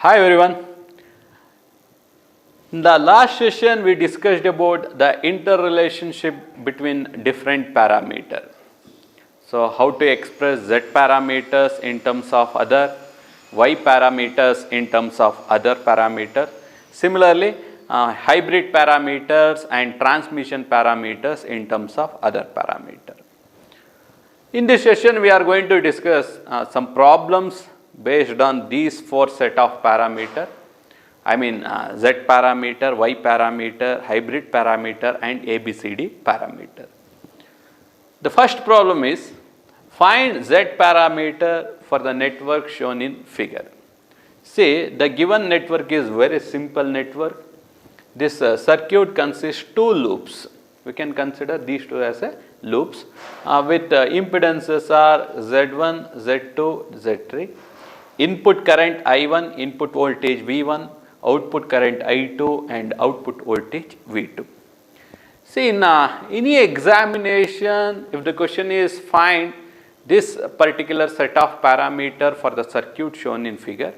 Hi everyone. In the last session we discussed about the interrelationship between different parameters. So how to express z parameters in terms of other, y parameters in terms of other parameters. Similarly, hybrid parameters and transmission parameters in terms of other parameters. In this session we are going to discuss some problems based on these four set of parameters. I mean z parameter, y parameter, hybrid parameter and ABCD parameter. The first problem is find z parameter for the network shown in figure. Say the given network is very simple network. This circuit consists two loops. We can consider these two as a loops with impedances are Z1, Z2, Z3. Input current I1, input voltage V1, output current I2 and output voltage V2. See in any examination, if the question is find this particular set of parameter for the circuit shown in figure,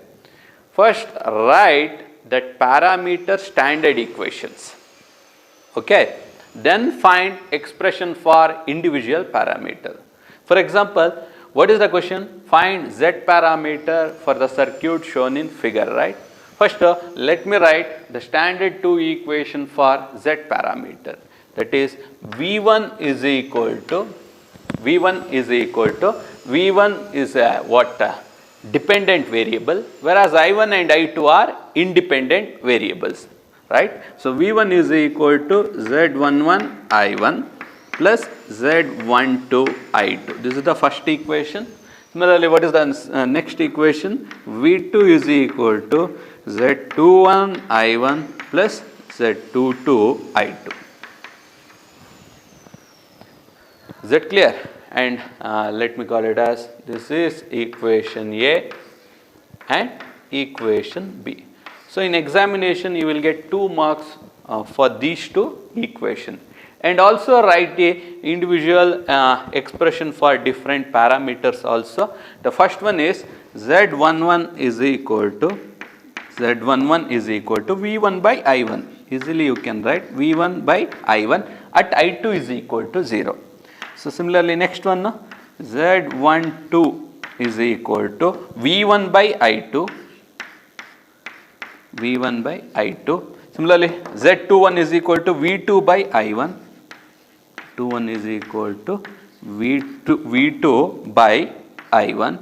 first write that parameter standard equations, okay, then find expression for individual parameter. For example, what is the question? Find z parameter for the circuit shown in figure, right? First let me write the standard two equation for z parameter, that is V1 is equal to V1 is a dependent variable, whereas I1 and I2 are independent variables, right? So V1 is equal to Z11 I1 plus Z12 I2. This is the first equation. Similarly, what is the next equation? V2 is equal to Z21 I1 plus Z22 I2. Is that clear? And let me call it as this is equation A and equation B. So in examination you will get 2 marks for these two equations, and also write the individual expression for different parameters also. The first one is Z11 is equal to V1 by I1. Easily you can write V1 by I1 at I2 is equal to 0. So similarly next one, Z12 is equal to V1 by I2. Similarly, Z21 is equal to V2 by I1. 21 is equal to V2 by I1.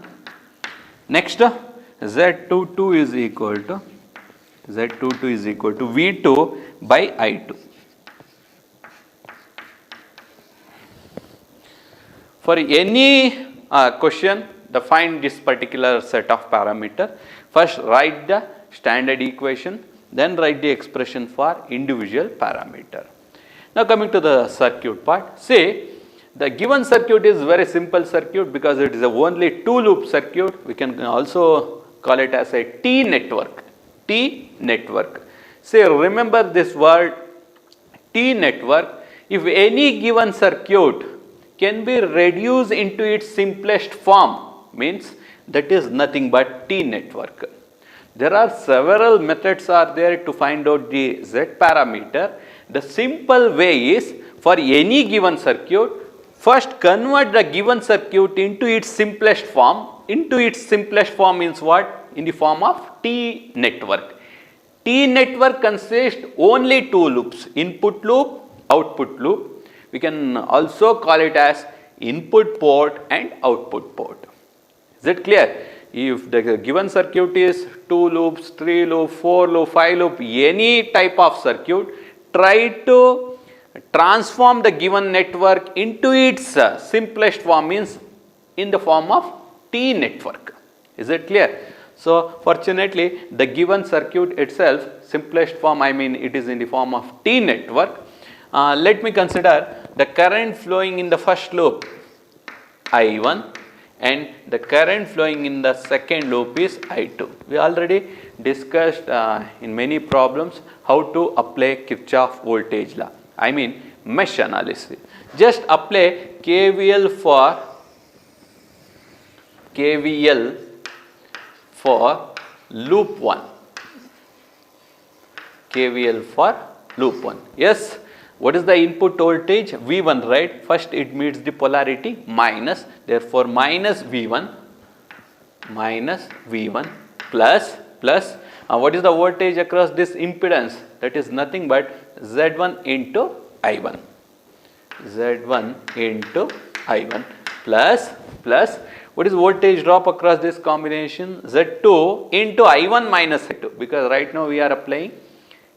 Next, Z22 is equal to V2 by I2. For any question, find this particular set of parameter. First write the standard equation, then write the expression for individual parameter. Now coming to the circuit part, say the given circuit is very simple circuit because it is a only two loop circuit. We can also call it as a T network. Say remember this word T network. If any given circuit can be reduced into its simplest form, means that is nothing but T network. There are several methods are there to find out the Z parameter. The simple way is for any given circuit, first convert the given circuit into its simplest form. Into its simplest form means what? In the form of T network. T network consists only two loops, input loop, output loop. We can also call it as input port and output port. Is it clear? If the given circuit is 2 loops, 3 loop, 4 loop, 5 loop, any type of circuit, try to transform the given network into its simplest form, means in the form of T network. Is it clear? So fortunately the given circuit itself, simplest form, I mean it is in the form of T network. Let me consider the current flowing in the first loop I1 and the current flowing in the second loop is I2. We already discussed in many problems how to apply Kirchhoff voltage law, I mean mesh analysis. Just apply KVL for loop 1. KVL for loop 1. Yes, what is the input voltage? V1, right? First it meets the polarity minus, therefore minus V1 plus what is the voltage across this impedance? That is nothing but Z1 into I1. Z1 into I1 plus what is voltage drop across this combination? Z2 into I1 minus I2, because right now we are applying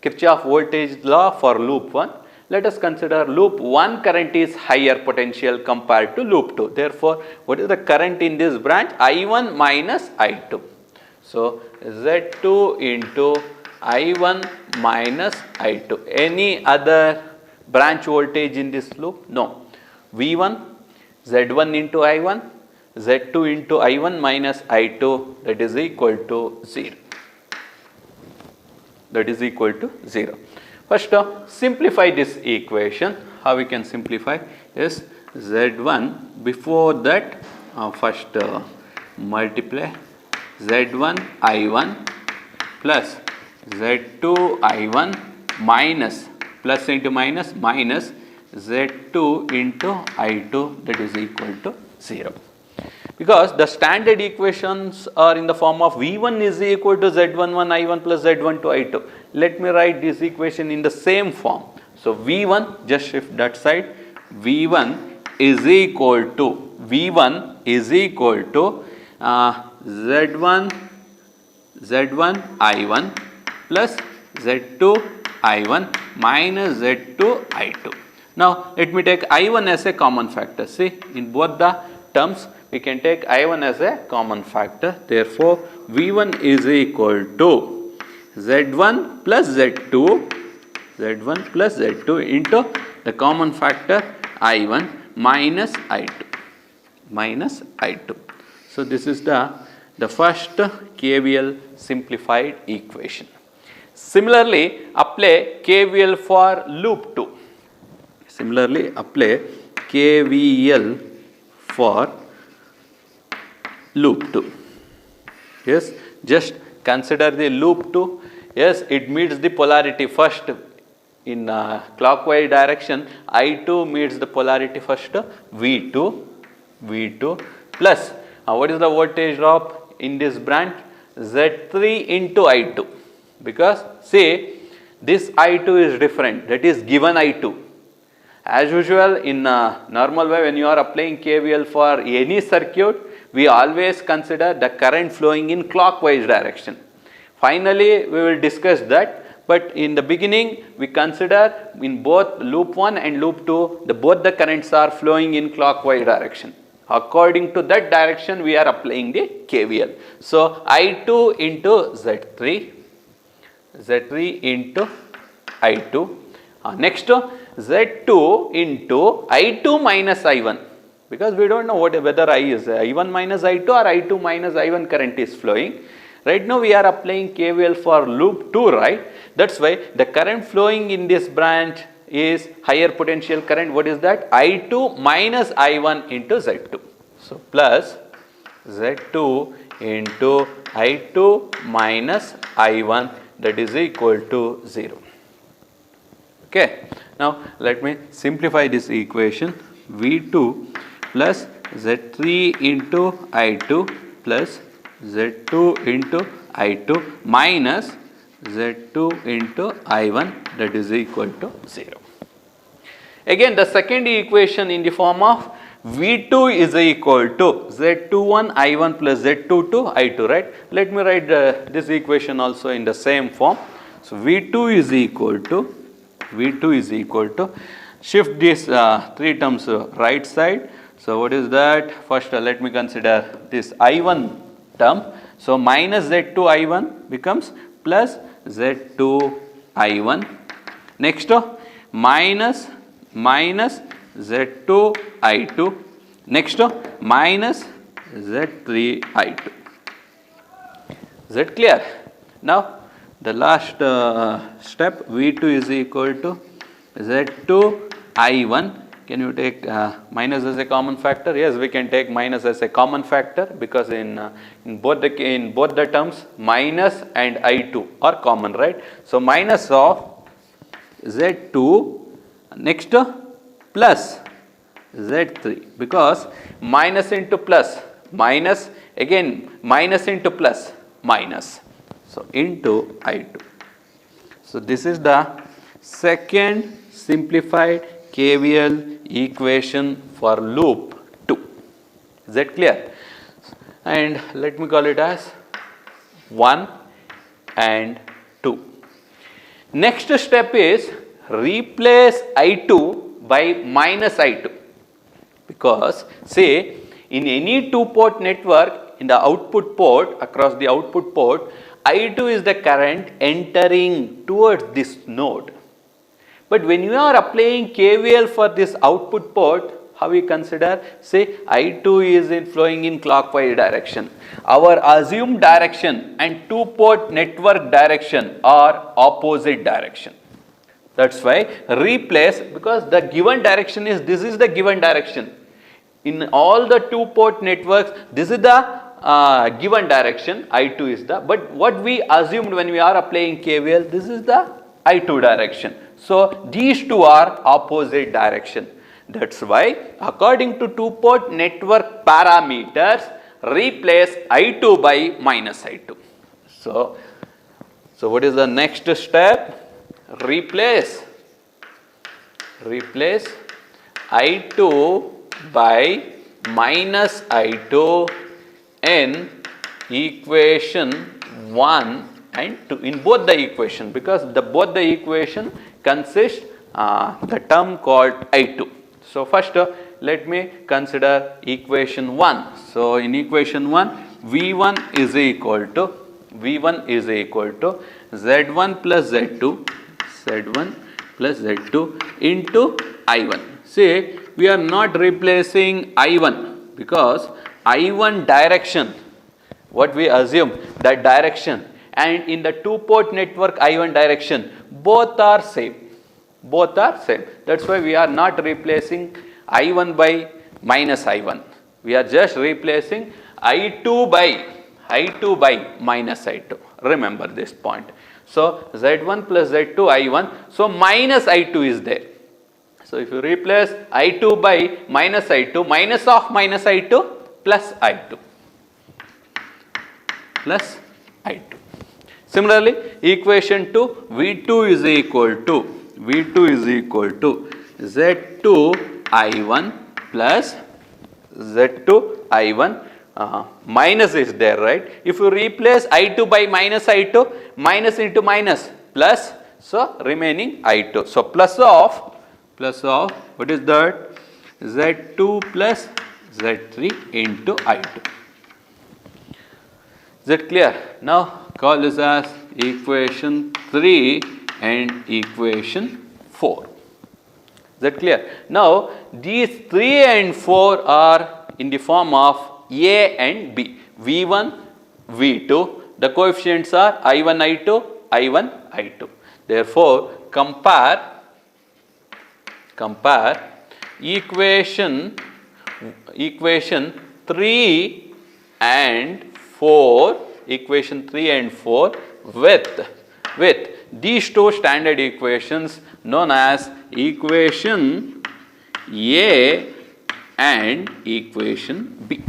Kirchhoff voltage law for loop 1. Let us consider loop 1 current is higher potential compared to loop 2. Therefore, what is the current in this branch? I1 minus I2. So, Z2 into I1 minus I2. Any other branch voltage in this loop? No. V1, Z1 into I1, Z2 into I1 minus I2, that is equal to 0. That is equal to 0. First, simplify this equation. How we can simplify? Is Z1, before that, first multiply Z1 I1 plus Z2 I1 minus, plus into minus, minus Z2 into I2, that is equal to 0. Because the standard equations are in the form of V1 is equal to Z11 I1 plus Z12 I2. Let me write this equation in the same form. So, V1, just shift that side, V1 is equal to Z1 I1 plus Z2 I1 minus Z2 I2. Now, let me take I1 as a common factor. See, in both the terms, we can take I1 as a common factor. Therefore, V1 is equal to Z1 plus Z2 into the common factor I1 minus I2. So, this is the first KVL simplified equation. Similarly, apply KVL for loop 2. Similarly, apply KVL for loop 2. Yes, just consider the loop 2. Yes, it meets the polarity first in clockwise direction. I2 meets the polarity first, V2 plus what is the voltage drop in this branch? Z3 into I2, because see, this I2 is different, that is given I2. As usual, in normal way, when you are applying KVL for any circuit, we always consider the current flowing in clockwise direction. Finally, we will discuss that, but in the beginning, we consider in both loop 1 and loop 2, both the currents are flowing in clockwise direction. According to that direction, we are applying the KVL. So, I2 into Z3 into I2. Next, Z2 into I2 minus I1, because we don't know whether I is I1 minus I2 or I2 minus I1 current is flowing. Right now we are applying KVL for loop 2, right? That's why the current flowing in this branch is higher potential current. What is that? I2 minus I1 into Z2. So, plus Z2 into I2 minus I1, that is equal to 0. Okay. Now, let me simplify this equation. V2 plus Z3 into I2 plus Z2 into I2 minus Z2 into I1, that is equal to 0. Again, the second equation in the form of V2 is equal to Z21 I1 plus Z22 I2, right? Let me write this equation also in the same form. So, V2 is equal to shift these three terms right side. So, what is that? First, let me consider this I1 term. So, minus Z2 I1 becomes plus Z2 I1. Next, minus Z2 I2. Next, minus Z3 I2. Is that clear? Now, the last step, V2 is equal to Z2 I1 Can you take minus as a common factor? Yes, we can take minus as a common factor because in both the terms minus and I2 are common, right? So minus of Z2 next plus Z3 because minus into plus minus again minus into plus minus. So into I2. So this is the second simplified KVL equation for loop 2. Is that clear? And let me call it as 1 and 2. Next step is replace I2 by minus I2 because say in any two-port network in the output port across the output port I2 is the current entering towards this node. But when you are applying KVL for this output port, how we consider? Say I2 is flowing in clockwise direction. Our assumed direction and two-port network direction are opposite direction. That's why replace because the given direction is this is the given direction. In all the two-port networks, this is the given direction, I2 is the, but what we assumed when we are applying KVL, this is the I2 direction. So these two are opposite direction. That's why according to two-port network parameters, replace I2 by minus I2. So what is the next step? Replace I2 by minus I2 in equation 1 and 2 in both the equation because both the equation consist the term called I2. So first let me consider equation 1. So in equation 1 V1 is equal to Z1 plus Z2 into I1. See, we are not replacing I1 because I1 direction, what we assume that direction and in the two-port network I1 direction both are same. That's why we are not replacing I1 by minus I1. We are just replacing I2 by minus I2. Remember this point. So Z1 plus Z2 I1. So minus I2 is there. So if you replace I2 by minus I2, minus of minus I2 plus I2. Similarly, equation 2 V2 is equal to Z2 I1 plus Z2 I1 minus is there, right? If you replace I2 by minus I2, minus into minus plus, so remaining I2. So plus of what is that? Z2 plus Z3 into I2. Is that clear? Now call this as equation 3 and equation 4. Is that clear? Now these 3 and 4 are in the form of A and B. V1, V2. The coefficients are I1, I2. Therefore, compare equation 3 and 4 with these two standard equations known as equation A and equation B.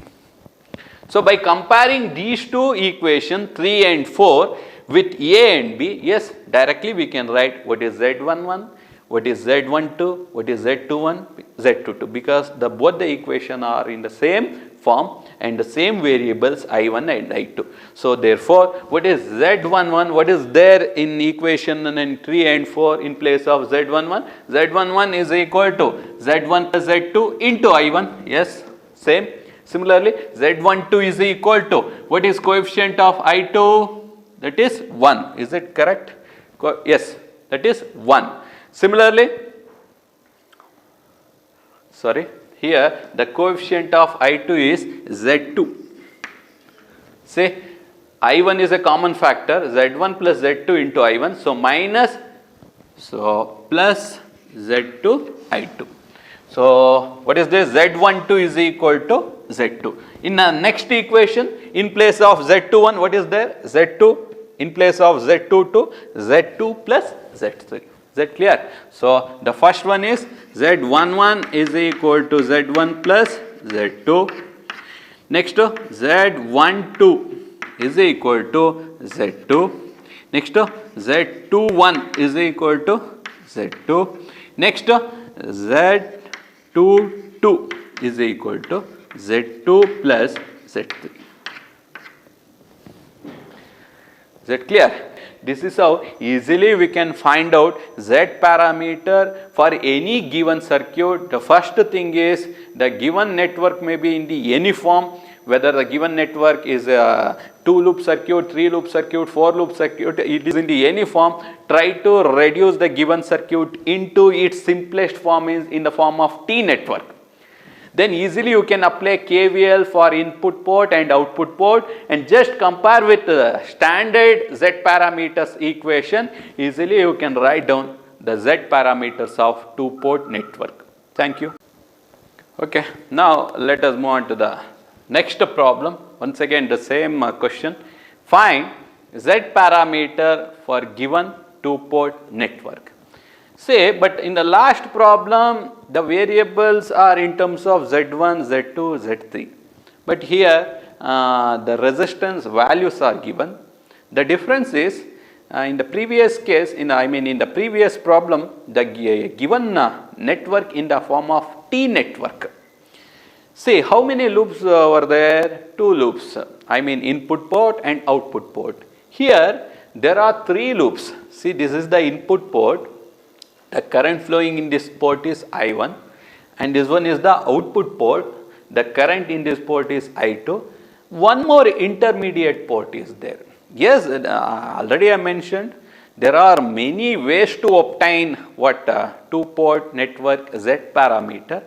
So by comparing these two equations 3 and 4 with A and B, yes, directly we can write what is Z11, what is Z12, what is Z22 because both the equation are in the same form and the same variables I1 and I2. So therefore, what is Z11, what is there in equation 3 and 4 in place of Z11? Z11 is equal to Z1 plus Z2 into I1, yes, same. Similarly, Z12 is equal to what is coefficient of I2? That is 1. Is it correct? Yes, that is 1. Similarly, here the coefficient of I2 is Z2. Say I1 is a common factor, Z1 plus Z2 into I1. So minus, plus Z2 I2. So what is this? Z12 is equal to Z2. In the next equation, in place of Z21, what is there? Z2. In place of Z22, Z2 plus Z3. Is that clear? So the first one is Z11 is equal to Z1 plus Z2. Next, Z12 is equal to Z2. Next, Z21 is equal to Z2. Next, Z22 is equal to Z2 plus Z3. Is that clear? This is how easily we can find out Z parameter for any given circuit. The first thing is the given network may be in the any form, whether the given network is a 2-loop circuit, 3-loop circuit, 4-loop circuit, it is in the any form. Try to reduce the given circuit into its simplest form in the form of T network. Then easily you can apply KVL for input port and output port and just compare with the standard Z parameters equation. Easily you can write down the Z parameters of 2-port network. Thank you. Okay, now let us move on to the next problem. Once again the same question. Find Z parameter for given 2-port network. Say, but in the last problem, the variables are in terms of Z1, Z2, Z3. But here, the resistance values are given. The difference is, in the previous case, in the previous problem, the given network in the form of T network. See, how many loops were there? 2 loops. Input port and output port. Here, there are 3 loops. See, this is the input port. The current flowing in this port is I1 and this one is the output port. The current in this port is I2. One more intermediate port is there. Yes, already I mentioned there are many ways to obtain what 2-port network Z parameter.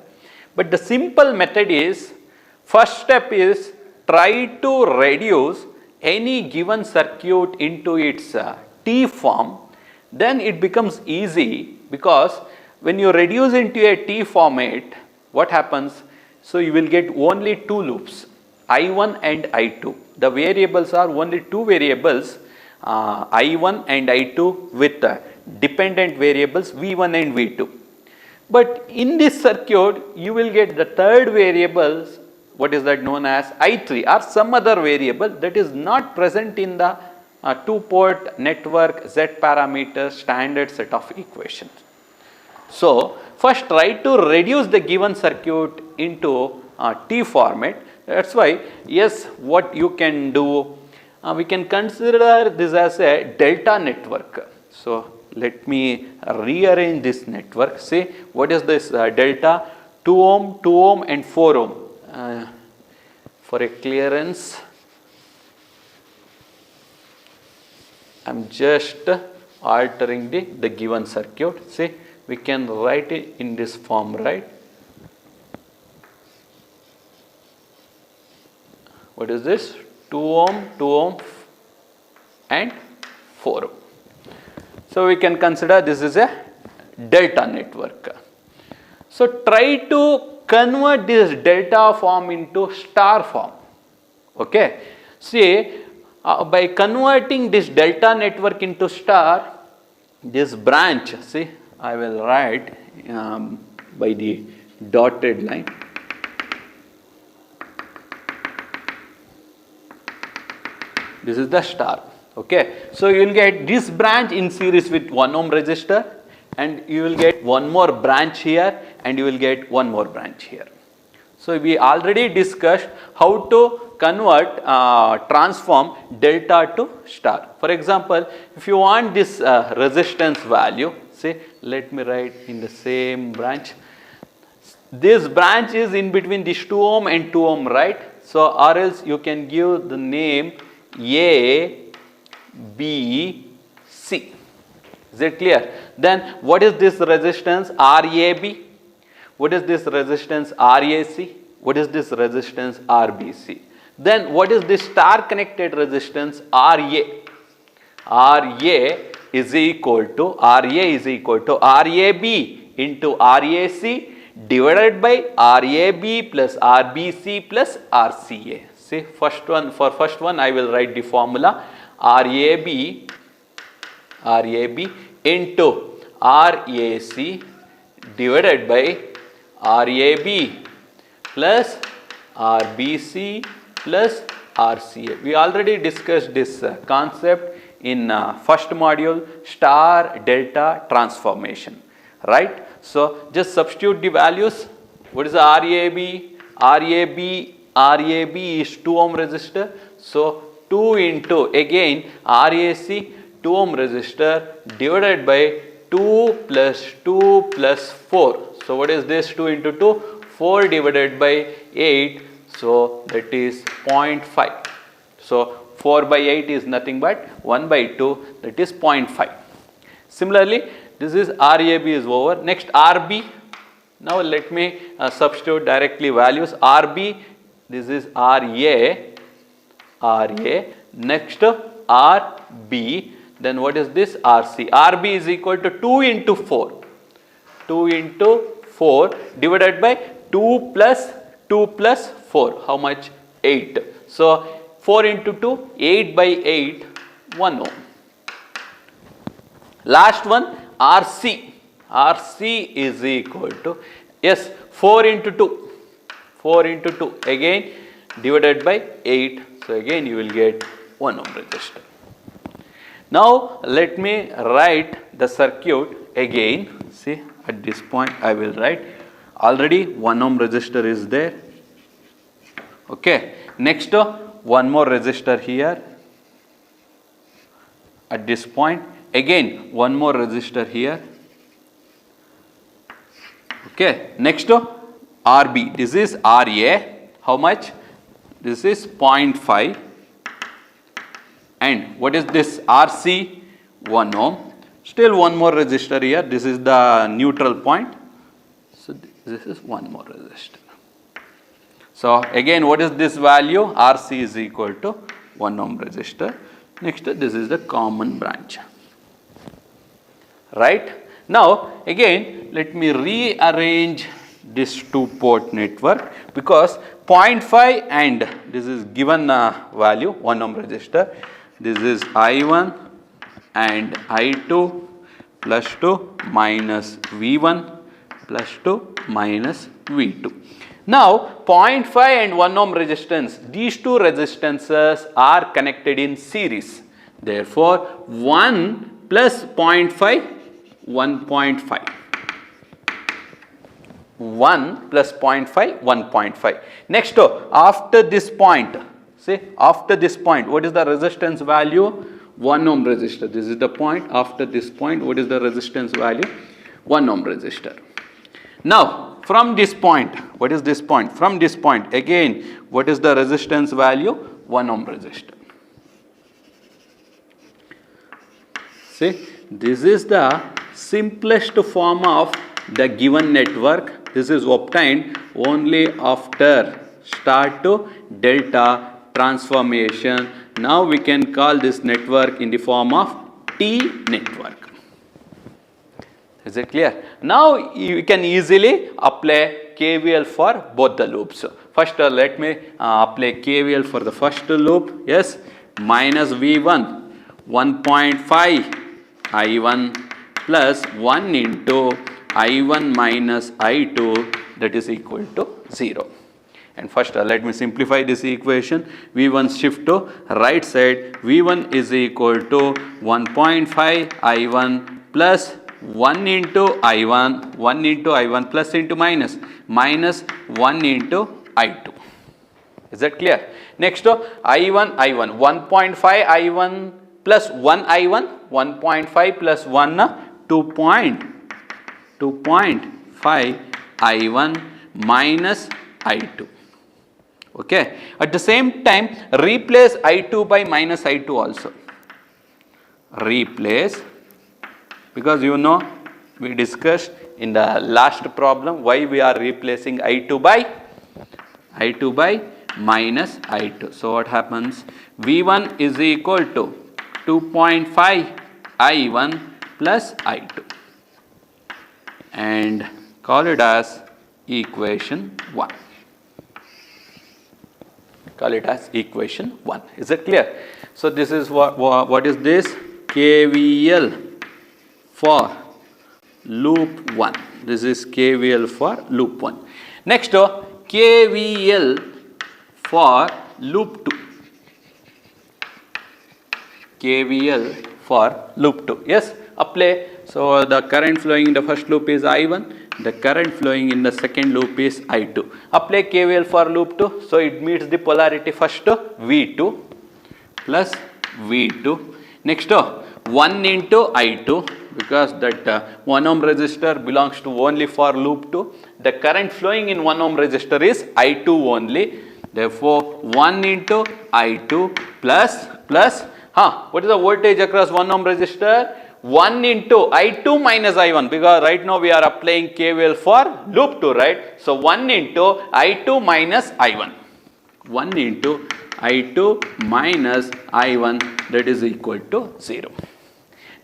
But the simple method is, first step is try to reduce any given circuit into its T form. Then it becomes easy, because when you reduce into a T format, what happens? So you will get only 2 loops, I1 and I2. The variables are only 2 variables, I1 and I2 with dependent variables V1 and V2. But in this circuit, you will get the third variables, what is that known as I3 or some other variable that is not present in the 2-port network Z parameter standard set of equations. So first try to reduce the given circuit into T format. That's why, yes, what you can do, we can consider this as a delta network. So let me rearrange this network. See, what is this delta? 2 ohm, 2 ohm and 4 ohm. For a clearance, I am just altering the given circuit. See, we can write it in this form, right? What is this? 2 ohm, 2 ohm and 4 ohm. So we can consider this is a delta network. So try to convert this delta form into star form. Okay. See, by converting this delta network into star, this branch, see, I will write by the dotted line. This is the star. Okay. So you will get this branch in series with 1 ohm resistor, and you will get one more branch here, and you will get one more branch here. So we already discussed how to convert, transform delta to star. For example, if you want this resistance value, say, let me write in the same branch. This branch is in between this 2 ohm and 2 ohm, right? So, or else you can give the name A, B, C. Is it clear? Then what is this resistance? RAB. What is this resistance? RAC. What is this resistance? RBC. Then what is this star connected resistance? RA. RA is equal to RAB into RAC divided by RAB plus RBC plus RCA. See, first one I will write the formula RAB into RAC divided by RAB plus RBC plus RCA. We already discussed this concept in first module, star delta transformation, right? So just substitute the values. What is the RAB? RAB is 2 ohm resistor. So 2 into again RAC 2 ohm resistor divided by 2 plus 2 plus 4. So what is this 2 into 2? 4 divided by 8. So that is 0.5. So 4 by 8 is nothing but 1 by 2, that is 0.5. Similarly, this is RAB is over. Next RB. Now let me substitute directly values. RB, this is RA. Next RB. Then what is this? RC. RB is equal to 2 into 4. 2 into 4 divided by 2 plus 4. How much? 8. So 4 into 2, 8 by 8, 1 ohm. Last one, RC. RC is equal to, yes, 4 into 2. 4 into 2 again divided by 8. So again you will get 1 ohm resistor. Now let me write the circuit again. See, at this point I will write. Already 1 ohm resistor is there. Okay. Next, one more resistor here. At this point, again one more resistor here. Okay. Next, RB. This is RA. How much? This is 0.5. And what is this? RC? 1 ohm. Still one more resistor here. This is the neutral point. So this is one more resistor. So again, what is this value? RC is equal to 1 ohm resistor. Next, this is the common branch. Right? Now again, let me rearrange this 2-port network, because 0.5 and this is given value 1 ohm resistor. This is I1 and I2 plus 2 minus V1 plus 2 minus V2. Now 0.5 and 1 ohm resistance, these two resistances are connected in series. Therefore 1 plus 0.5, 1.5. 1 plus 0.5, 1.5. Next, after this point, see, after this point, what is the resistance value? 1 ohm resistor. This is the point. After this point, what is the resistance value? 1 ohm resistor. Now, from this point, what is this point? From this point, again, what is the resistance value? 1 ohm resistor. See, this is the simplest form of the given network. This is obtained only after star to delta transformation. Now we can call this network in the form of T network. Is it clear? Now you can easily apply KVL for both the loops. First let me apply KVL for the first loop. Yes, minus V1 1.5 I1 plus 1 into I1 minus I2, that is equal to 0. And first let me simplify this equation. V1 shift to right side. V1 is equal to 1.5 I1 plus 1 into I1, 1 into I1 plus into minus, minus 1 into I2. Is that clear? Next, I1, 1.5 I1 plus 1 I1, 1.5 plus 1, 2.5 I1 minus I2. Okay. At the same time, replace I2 by minus I2 also. Replace, because you know we discussed in the last problem why we are replacing I2 by minus I2. So what happens? V1 is equal to 2.5 I1 plus I2, and call it as equation 1. Call it as equation 1. Is it clear? So this is what is this? KVL for loop 1. This is KVL for loop 1. Next, KVL for loop 2. KVL for loop 2. Yes, apply. So the current flowing in the first loop is I1. The current flowing in the second loop is I2. Apply KVL for loop 2. So it meets the polarity first V2 plus V2. Next 1 into I2, because that 1 ohm resistor belongs to only for loop 2. The current flowing in 1 ohm resistor is I2 only. Therefore 1 into I2 plus what is the voltage across 1 ohm resistor? 1 into I2 minus I1, because right now we are applying KVL for loop 2, right? So 1 into I2 minus I1. 1 into I2 minus I1, that is equal to 0.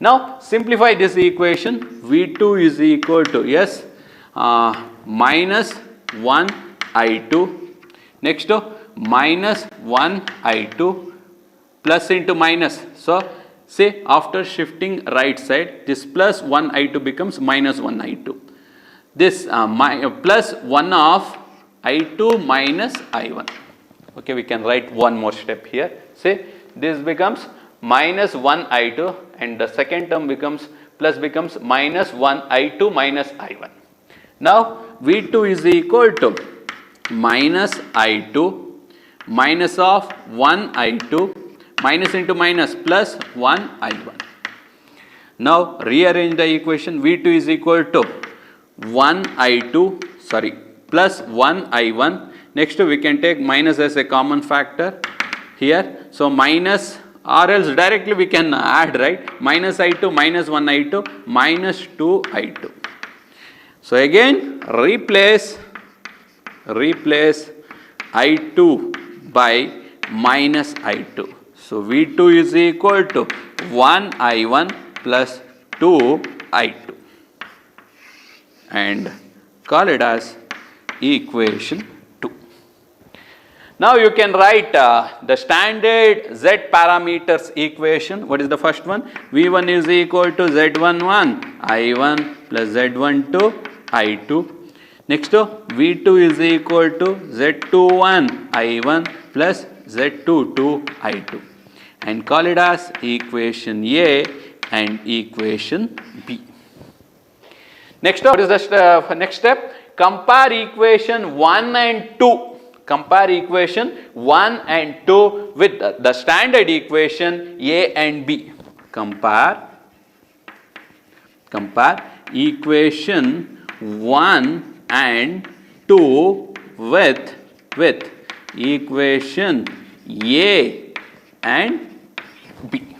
Now simplify this equation. V2 is equal to, yes, minus 1 I2. Next minus 1 I2 plus into minus. So say after shifting right side, this plus 1 I2 becomes minus 1 I2. This plus 1 of I2 minus I1. Okay, we can write one more step here. Say this becomes minus 1 I2 and the second term becomes minus 1 I2 minus I1. Now V2 is equal to minus I2 minus of 1 I2 minus into minus plus 1 I1. Now rearrange the equation. V2 is equal to 1 I2 plus 1 I1. Next we can take minus as a common factor here. So minus, or else directly we can add, right? Minus I2 minus 1 I2 minus 2 I2. So again replace I2 by minus I2. So V2 is equal to 1 I1 plus 2 I2 and call it as equation 2. Now you can write the standard Z parameters equation. What is the first one? V1 is equal to Z11 I1 plus Z12 I2. Next V2 is equal to Z21 I1 plus Z22 I2 and call it as equation A and equation B. Next, what is the next step? Compare equation 1 and 2. Compare equation 1 and 2 with the standard equation A and B. Compare equation 1 and 2 with equation A and B.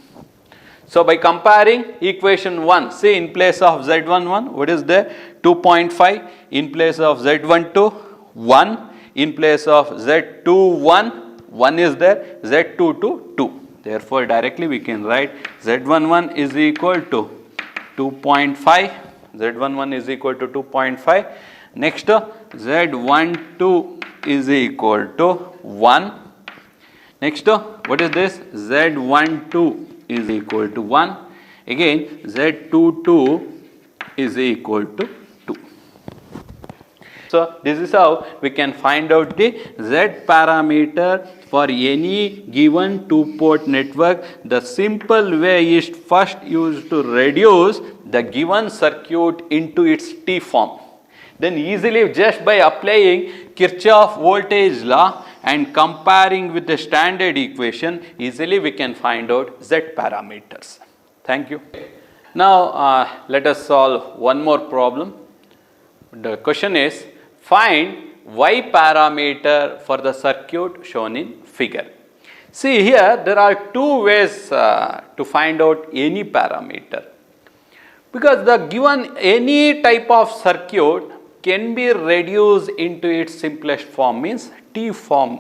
So by comparing equation 1, see in place of Z11, what is there? 2.5. In place of Z12, 1. In place of Z21, 1 is there. Z22, 2. Therefore directly we can write Z11 is equal to 2.5. Z11 is equal to 2.5. Next Z12 is equal to 1. Next, what is this? Z12 is equal to 1. Again, Z22 is equal to 2. So, this is how we can find out the Z parameter for any given two-port network. The simple way is first used to reduce the given circuit into its T form. Then easily just by applying Kirchhoff voltage law and comparing with the standard equation, easily we can find out Z parameters. Thank you. Now let us solve one more problem. The question is, find Y parameter for the circuit shown in figure. See here, there are two ways to find out any parameter. Because the given any type of circuit can be reduced into its simplest form, means T form.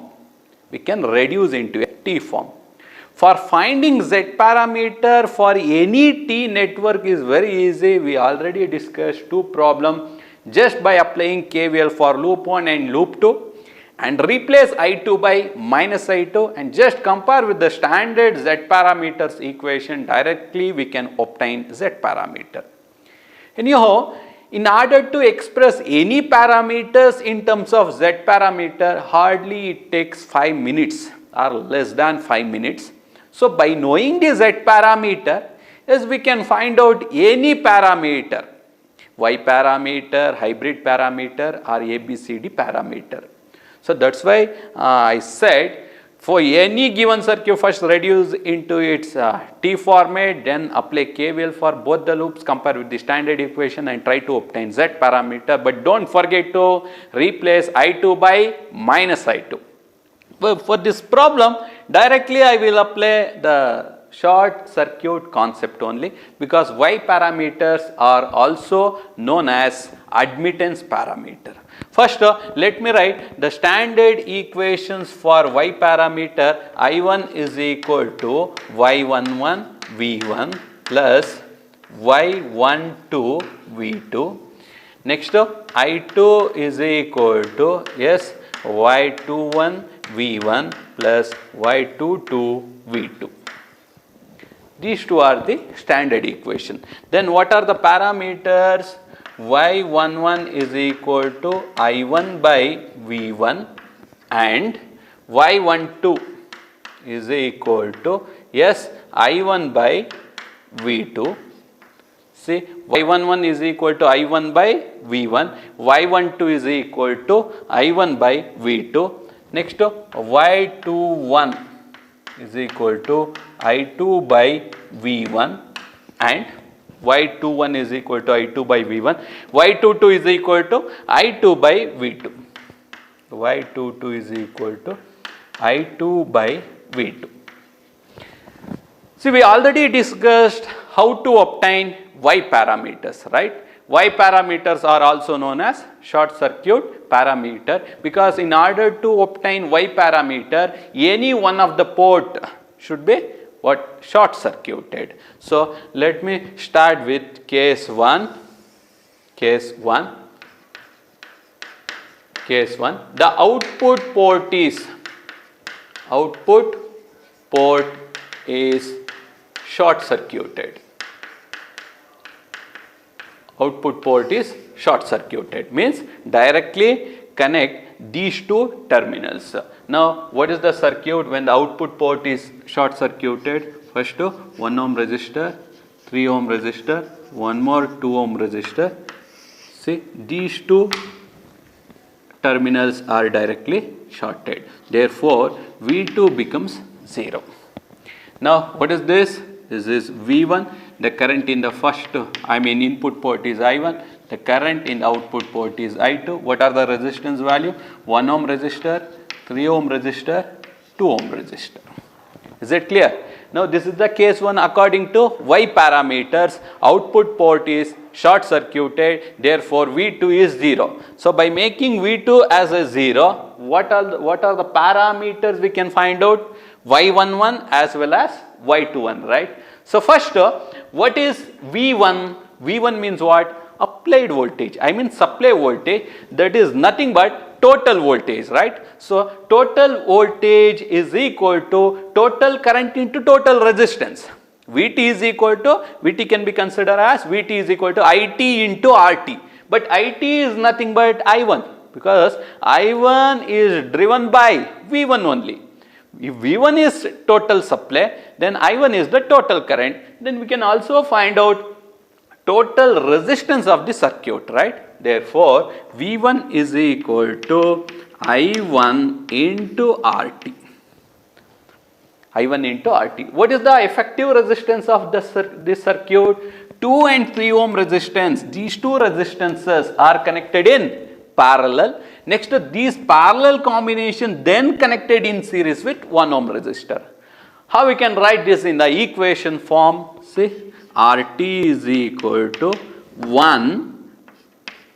We can reduce into a T form. For finding Z parameter for any T network is very easy. We already discussed two problems. just by applying KVL for loop 1 and loop 2 and replace I2 by minus I2 and just compare with the standard Z parameters equation, directly we can obtain Z parameter. Anyhow, in order to express any parameters in terms of Z parameter, hardly it takes 5 minutes or less than 5 minutes. So, by knowing the Z parameter, yes, we can find out any parameter, Y parameter, hybrid parameter or ABCD parameter. So, that is why I said for any given circuit, first reduce into its T format, then apply KVL for both the loops, compare with the standard equation and try to obtain Z parameter, but do not forget to replace I2 by minus I2. But for this problem, directly I will apply the short circuit concept only, because Y parameters are also known as admittance parameter. First, let me write the standard equations for Y parameter. I1 is equal to Y11 V1 plus Y12 V2. Next, I2 is equal to Y21 V1 plus Y22 V2. These two are the standard equation. Then what are the parameters? Y11 is equal to I1 by V1 and Y12 is equal to I1 by V2. See, Y11 is equal to I1 by V1, Y12 is equal to I1 by V2. Next, Y21 is equal to I2 by V1 and Y21 is equal to I2 by V1, Y22 is equal to I2 by V2, Y22 is equal to I2 by V2. See, we already discussed how to obtain Y parameters, right? Y parameters are also known as short circuit parameter, because in order to obtain Y parameter, any one of the port should be short circuited. So, let me start with case 1. The output port is short circuited. Output port is short circuited, means directly connect these two terminals. Now, what is the circuit when the output port is short circuited? First, 1 ohm resistor, 3 ohm resistor, one more 2 ohm resistor. See, these two terminals are directly shorted. Therefore, V2 becomes 0. Now, what is this? This is V1. The current in the input port is I1. The current in the output port is I2. What are the resistance value? 1 ohm resistor, 3 ohm resistor, 2 ohm resistor. Is it clear? Now, this is the case 1 according to Y parameters. Output port is short circuited, therefore V2 is 0. So, by making V2 as a 0, what are the parameters we can find out? Y11 as well as Y21, right? So, first, what is V1? V1 means what? Applied voltage, supply voltage, that is nothing but total voltage, right? So, total voltage is equal to total current into total resistance. Vt is equal to, Vt can be considered as Vt is equal to It into Rt, but It is nothing but I1, because I1 is driven by V1 only. If V1 is total supply, then I1 is the total current. Then we can also find out total resistance of the circuit, right? Therefore, V1 is equal to I1 into RT. I1 into RT. What is the effective resistance of this circuit? 2 and 3 ohm resistance. These two resistances are connected in parallel. Next, these parallel combination then connected in series with 1 ohm resistor. How we can write this in the equation form? See, RT is equal to 1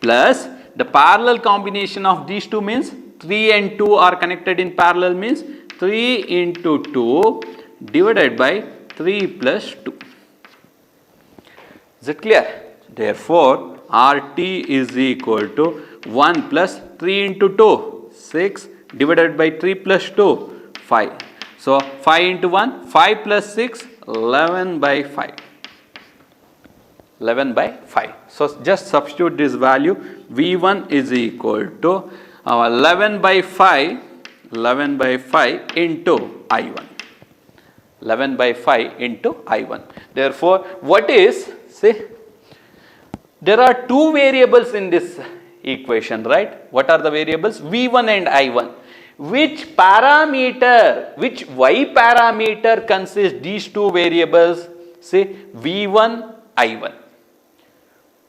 plus the parallel combination of these two means 3 and 2 are connected in parallel, means 3 into 2 divided by 3 plus 2. Is it clear? Therefore, RT is equal to 1 plus 3 into 2, 6 divided by 3 plus 2, 5. So 5 into 1, 5 plus 6, 11 by 5. 11 by 5. So just substitute this value. V1 is equal to 11 by 5 into I1. 11 by 5 into I1. Therefore, what is, see, there are two variables in this equation, right? What are the variables? V1 and I1. Which parameter, which y parameter consists these two variables? Say V1, I1.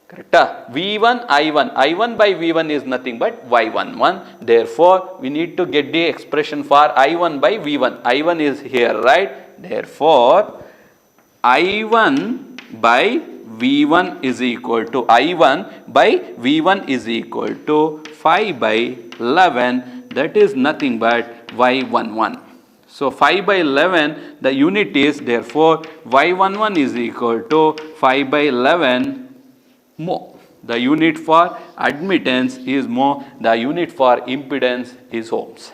Correct? V1, I1. I1 by V1 is nothing but Y11. Therefore, we need to get the expression for I1 by V1. I1 is here, right? Therefore, I1 by V1 is equal to I1 by V1 is equal to 5 by 11. That is nothing but Y11. So 5 by 11, the unit is, therefore Y11 is equal to 5 by 11 mho. The unit for admittance is mho. The unit for impedance is ohms.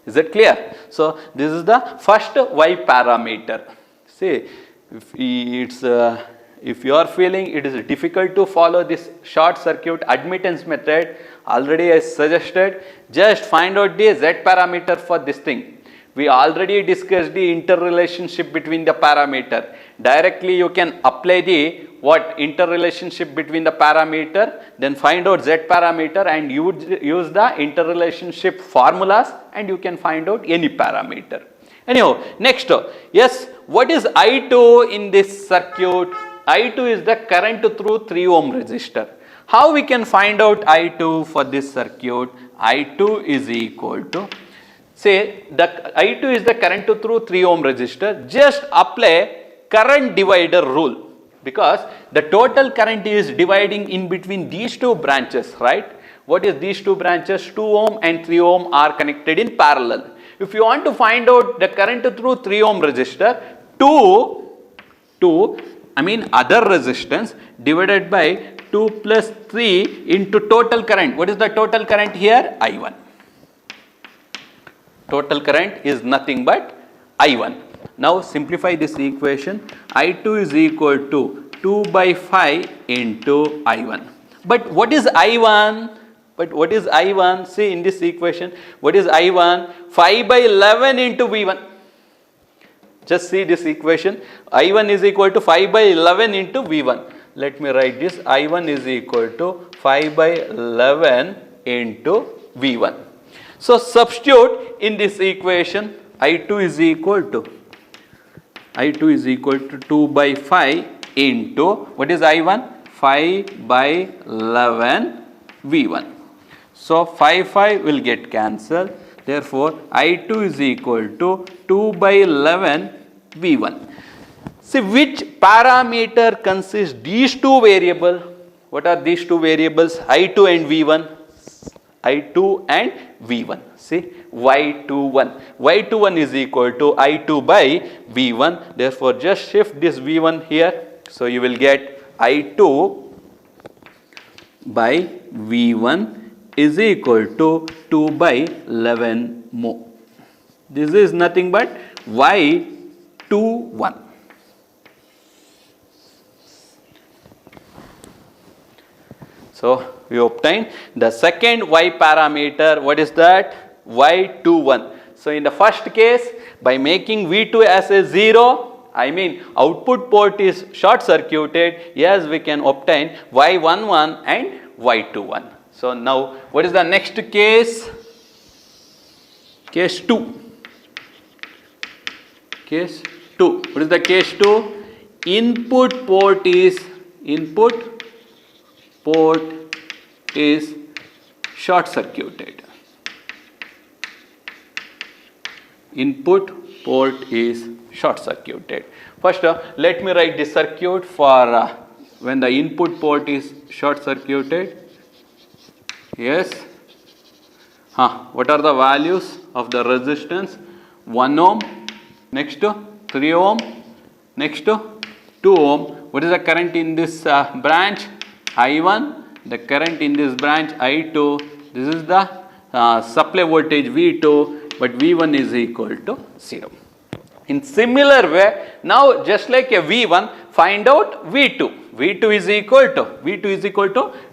Is that clear? So this is the first Y parameter. See, if you are feeling it is difficult to follow this short circuit admittance method, already I suggested just find out the Z parameter for this thing. We already discussed the interrelationship between the parameter. Directly you can apply the interrelationship between the parameter, then find out Z parameter and use the interrelationship formulas and you can find out any parameter. Anyhow, next, yes, what is I2 in this circuit? I2 is the current through 3 ohm resistor. How we can find out I2 for this circuit? I2 is equal to, say the I2 is the current through 3 ohm resistor. Just apply current divider rule because the total current is dividing in between these two branches, right? What is these two branches? 2 ohm and 3 ohm are connected in parallel. If you want to find out the current through 3 ohm resistor, other resistance divided by 2 plus 3 into total current. What is the total current here? I1. Total current is nothing but I1. Now simplify this equation. I2 is equal to 2 by 5 into I1. But what is I1? See in this equation, what is I1? 5 by 11 into V1. Just see this equation. I1 is equal to 5 by 11 into V1. Let me write this. I1 is equal to 5 by 11 into V1. So substitute in this equation. I2 is equal to 2 by 5 into, what is I1? 5 by 11 V1. So 5 will get cancelled. Therefore, I2 is equal to 2 by 11 V1. See which parameter consists these two variables. What are these two variables? I2 and V1. I2 and V1. See Y21. Y21 is equal to I2 by V1. Therefore, just shift this V1 here. So you will get I2 by V1 is equal to 2 by 11 mho. This is nothing but Y21. So we obtain the second Y parameter. What is that? Y21. So in the first case, by making V2 as a 0, output port is short circuited, yes, we can obtain Y11 and Y21. So now what is the next case? Case 2. Case 2. What is the case 2? Input port is short circuited. Input port is short circuited. First, let me write the circuit for when the input port is short circuited. Yes. What are the values of the resistance? 1 ohm, next 3 ohm, next 2 ohm. What is the current in this branch? I1, the current in this branch I2, this is the supply voltage V2, but V1 is equal to 0. In similar way, now just like a V1, find out V2. V2 is equal to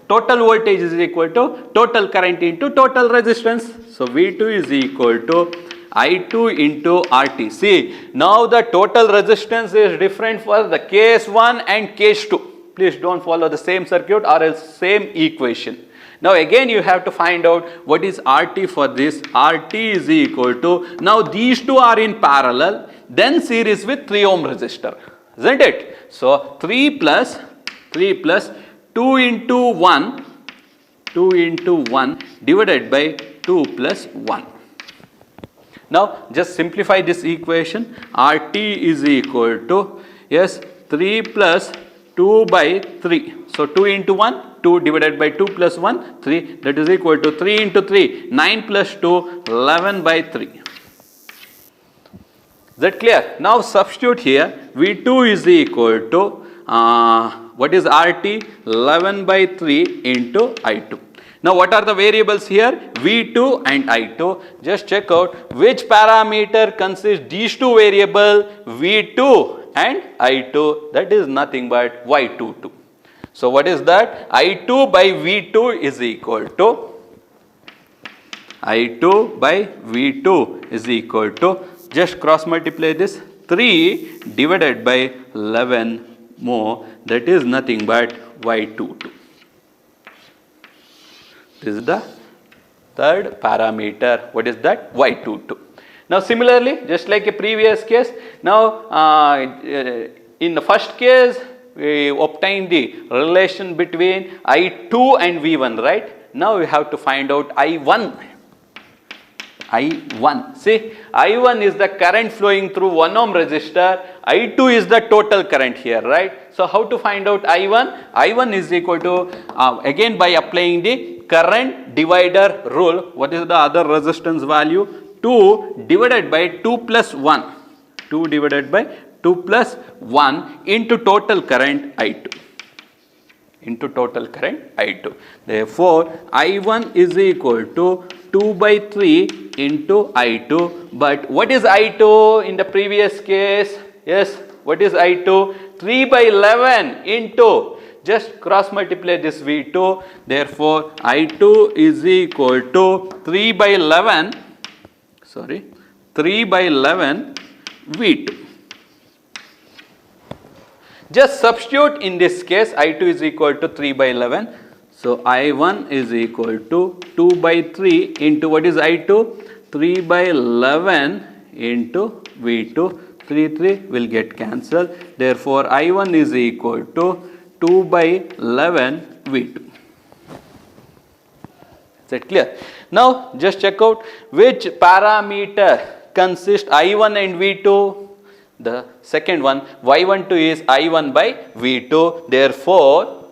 total voltage is equal to total current into total resistance. So V2 is equal to I2 into RT. See, now the total resistance is different for the case 1 and case 2. Please don't follow the same circuit or else same equation. Now again you have to find out what is RT for this. RT is equal to, now these two are in parallel, then series with 3 ohm resistor, isn't it? So 3 plus 2 into 1 divided by 2 plus 1. Now just simplify this equation. RT is equal to, yes, 3 plus 2 by 3. So 2 into 1, 2 divided by 2 plus 1, 3. That is equal to 3 into 3, 9 plus 2, 11 by 3. Is that clear? Now substitute here. V2 is equal to, what is RT? 11 by 3 into I2. Now what are the variables here? V2 and I2. Just check out which parameter consists these two variables, V2 and I2. That is nothing but Y22. So what is that? I2 by V2 is equal to, I2 by V2 is equal to, just cross multiply this, 3 divided by 11 more, that is nothing but Y22. This is the third parameter. What is that? Y22. Now similarly, just like a previous case, now in the first case we obtained the relation between I2 and V1, right? Now we have to find out I1. See, I1 is the current flowing through 1 ohm resistor. I2 is the total current here, right? So how to find out I1? I1 is equal to, again by applying the current divider rule. What is the other resistance value? 2 divided by 2 plus 1. 2 divided by 2 plus 1 into total current I2. Therefore, I1 is equal to 2 by 3 into I2. But what is I2 in the previous case? Yes, what is I2? 3 by 11 into, just cross multiply this V2. Therefore, I2 is equal to 3 by 11 V2. Just substitute in this case, I2 is equal to 3 by 11. So I1 is equal to 2 by 3 into, what is I2? 3 by 11 into V2. 3 will get cancelled. Therefore, I1 is equal to 2 by 11 V2. Is that clear? Now just check out which parameter consists I1 and V2. The second one, Y12 is I1 by V2. Therefore,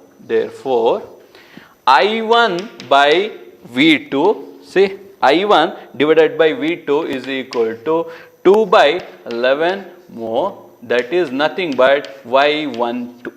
I1 by V2, see, I1 divided by V2 is equal to 2 by 11 more, that is nothing but Y12.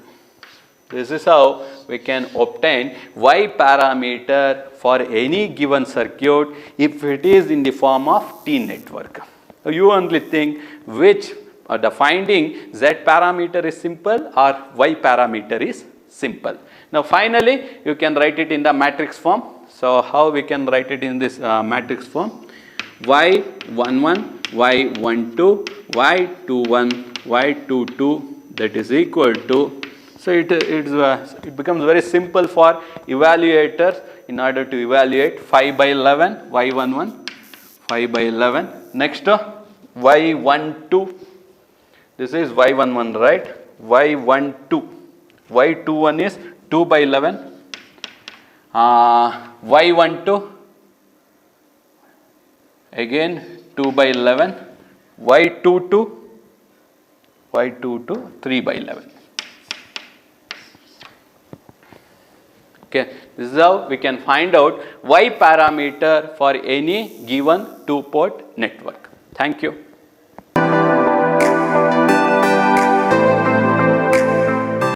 This is how we can obtain Y parameter for any given circuit if it is in the form of T network. So you only think which the finding Z parameter is simple or Y parameter is simple. Now finally you can write it in the matrix form. So how we can write it in this matrix form? Y11, Y12, Y21, Y22, that is equal to, so it becomes very simple for evaluators in order to evaluate 5 by 11, Y11, 5 by 11. Next Y12, this is Y11, right? Y12, Y21 is 2 by 11, Y12 again 2 by 11, Y22 3 by 11. Okay, this is how we can find out Y parameter for any given two-port network. Thank you.